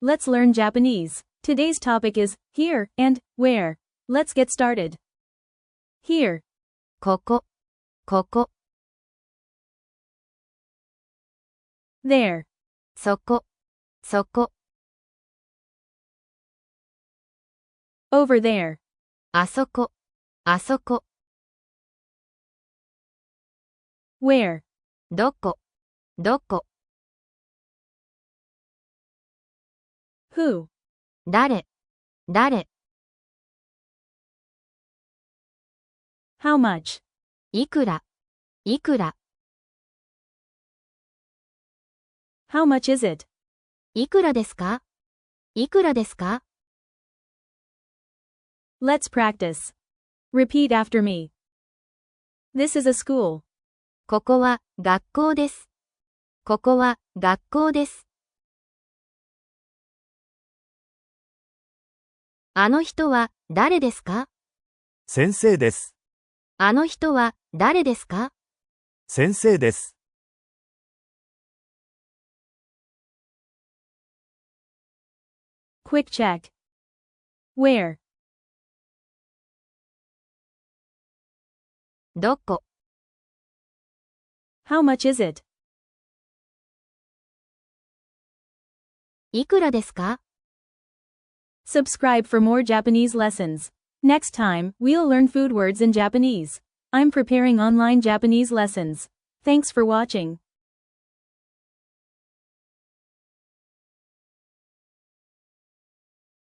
Let's learn Japanese. Today's topic is here and where. Let's get started. Here. ここ、ここ、 There. そこ、そこ、 Over there. あそこ、あそこ、 Where. どこ、どこ、 Who. 誰、誰、 How much. いくら、いくら、 How much is it? いくらですか、いくらですか、 Let's practice. Repeat after me. This is a school. ここは学校です。ここは学校です。あの人は誰ですか？先生です。あの人は誰ですか？先生です。Quick check. Where. どこ、 How much is it? いくらですか？ Subscribe for more Japanese lessons. Next time, we'll learn food words in Japanese. I'm preparing online Japanese lessons. Thanks for watching.